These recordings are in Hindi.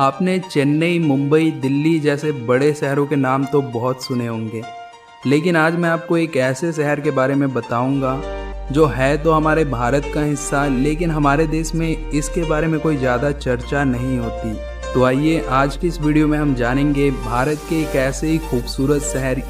आपने चेन्नई, मुंबई, दिल्ली जैसे बड़े शहरों के नाम तो बहुत सुने होंगे, लेकिन आज मैं आपको एक ऐसे शहर के बारे में बताऊंगा जो है तो हमारे भारत का हिस्सा, लेकिन हमारे देश में इसके बारे में कोई ज़्यादा चर्चा नहीं होती। तो आइए आज की इस वीडियो में हम जानेंगे भारत के एक ऐसे ही खूबसूरत शहर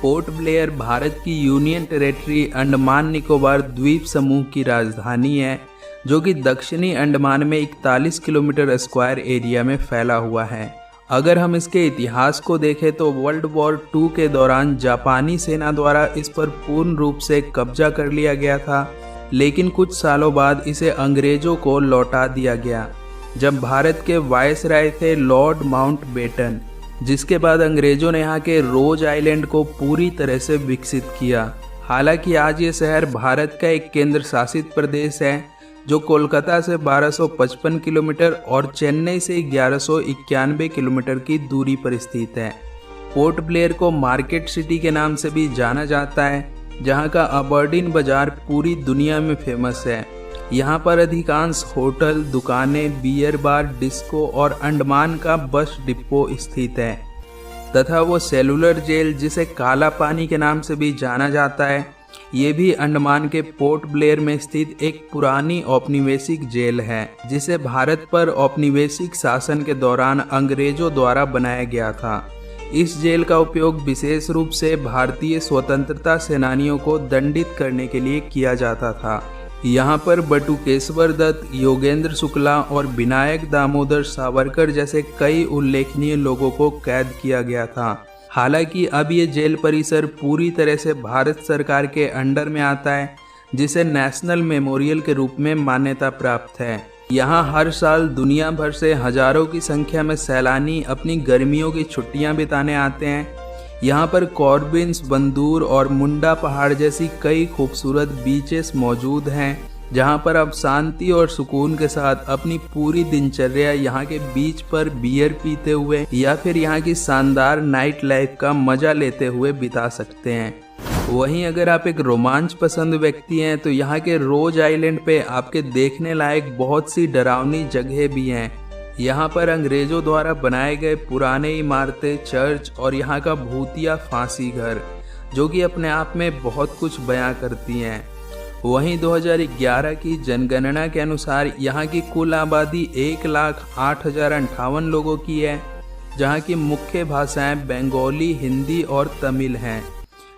पोर्ट ब्लेयर भारत की यूनियन टेरेटरी अंडमान निकोबार द्वीप समूह की राजधानी है, जो कि दक्षिणी अंडमान में 41 किलोमीटर स्क्वायर एरिया में फैला हुआ है। अगर हम इसके इतिहास को देखें तो वर्ल्ड वॉर 2 के दौरान जापानी सेना द्वारा इस पर पूर्ण रूप से कब्जा कर लिया गया था, लेकिन कुछ सालों बाद इसे अंग्रेजों को लौटा दिया गया जब भारत के वायसराय थे लॉर्ड माउंटबेटन, जिसके बाद अंग्रेजों ने यहाँ के रोज आइलैंड को पूरी तरह से विकसित किया। हालांकि आज ये शहर भारत का एक केंद्र शासित प्रदेश है, जो कोलकाता से 1255 किलोमीटर और चेन्नई से 1191 किलोमीटर की दूरी पर स्थित है। पोर्ट ब्लेयर को मार्केट सिटी के नाम से भी जाना जाता है, जहाँ का अबरडीन बाजार पूरी दुनिया में फेमस है। यहाँ पर अधिकांश होटल, दुकानें, बियर बार, डिस्को और अंडमान का बस डिपो स्थित है तथा वो सेलुलर जेल, जिसे काला पानी के नाम से भी जाना जाता है, ये भी अंडमान के पोर्ट ब्लेयर में स्थित एक पुरानी औपनिवेशिक जेल है, जिसे भारत पर औपनिवेशिक शासन के दौरान अंग्रेजों द्वारा बनाया गया था। इस जेल का उपयोग विशेष रूप से भारतीय स्वतंत्रता सेनानियों को दंडित करने के लिए किया जाता था। यहाँ पर बटुकेश्वर दत्त, योगेंद्र शुक्ला और विनायक दामोदर सावरकर जैसे कई उल्लेखनीय लोगों को कैद किया गया था। हालांकि अब ये जेल परिसर पूरी तरह से भारत सरकार के अंडर में आता है, जिसे नेशनल मेमोरियल के रूप में मान्यता प्राप्त है। यहाँ हर साल दुनिया भर से हजारों की संख्या में सैलानी अपनी गर्मियों की छुट्टियाँ बिताने आते हैं। यहाँ पर कॉर्बिन्स, बंदूर और मुंडा पहाड़ जैसी कई खूबसूरत बीचेस मौजूद हैं, जहाँ पर आप शांति और सुकून के साथ अपनी पूरी दिनचर्या यहाँ के बीच पर बियर पीते हुए या फिर यहाँ की शानदार नाइट लाइफ का मजा लेते हुए बिता सकते हैं। वहीं अगर आप एक रोमांच पसंद व्यक्ति हैं तो यहाँ के रोज आइलैंड पे आपके देखने लायक बहुत सी डरावनी जगह भी हैं। यहाँ पर अंग्रेजों द्वारा बनाए गए पुराने इमारतें, चर्च और यहाँ का भूतिया फांसी घर, जो कि अपने आप में बहुत कुछ बयां करती हैं। वहीं 2011 की जनगणना के अनुसार यहाँ की कुल आबादी 1,08,058 लोगों की है, जहाँ की मुख्य भाषाएं बंगाली, हिंदी और तमिल हैं।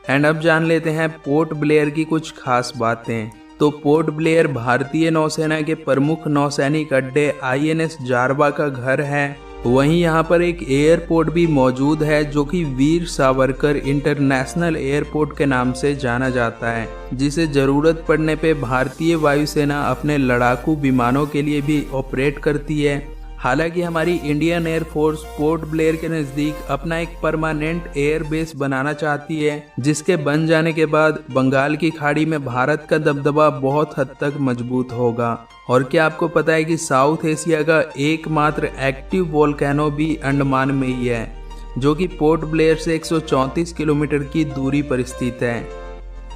एंड अब जान लेते हैं पोर्ट ब्लेयर की कुछ खास बातें। तो पोर्ट ब्लेयर भारतीय नौसेना के प्रमुख नौसैनिक अड्डे INS जारवा का घर है। वहीं यहाँ पर एक एयरपोर्ट भी मौजूद है, जो कि वीर सावरकर इंटरनेशनल एयरपोर्ट के नाम से जाना जाता है, जिसे जरूरत पड़ने पे भारतीय वायुसेना अपने लड़ाकू विमानों के लिए भी ऑपरेट करती है। हालांकि हमारी इंडियन एयरफोर्स पोर्ट ब्लेयर के नज़दीक अपना एक परमानेंट एयर बेस बनाना चाहती है, जिसके बन जाने के बाद बंगाल की खाड़ी में भारत का दबदबा बहुत हद तक मजबूत होगा। और क्या आपको पता है कि साउथ एशिया का एकमात्र एक्टिव वोल्केनो भी अंडमान में ही है, जो कि पोर्ट ब्लेयर से 134 किलोमीटर की दूरी पर स्थित है।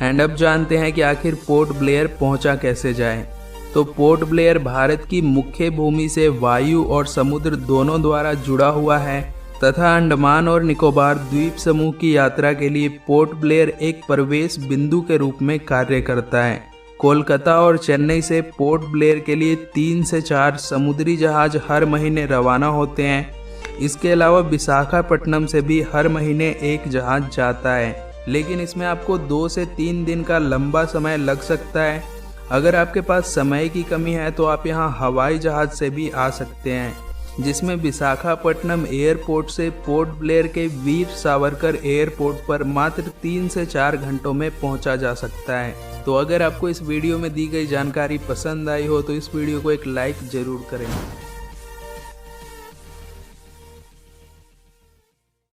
एंड अब जानते हैं कि आखिर पोर्ट ब्लेयर पहुंचा कैसे जाए। तो पोर्ट ब्लेयर भारत की मुख्य भूमि से वायु और समुद्र दोनों द्वारा जुड़ा हुआ है तथा अंडमान और निकोबार द्वीप समूह की यात्रा के लिए पोर्ट ब्लेयर एक प्रवेश बिंदु के रूप में कार्य करता है। कोलकाता और चेन्नई से पोर्ट ब्लेयर के लिए 3 से 4 समुद्री जहाज हर महीने रवाना होते हैं। इसके अलावा विशाखापट्टनम से भी हर महीने एक जहाज जाता है, लेकिन इसमें आपको 2 से 3 दिन का लंबा समय लग सकता है। अगर आपके पास समय की कमी है तो आप यहाँ हवाई जहाज से भी आ सकते हैं, जिसमें विशाखापट्टनम एयरपोर्ट से पोर्ट ब्लेयर के वीर सावरकर एयरपोर्ट पर मात्र 3 से 4 घंटों में पहुँचा जा सकता है। तो अगर आपको इस वीडियो में दी गई जानकारी पसंद आई हो तो इस वीडियो को एक लाइक ज़रूर करें।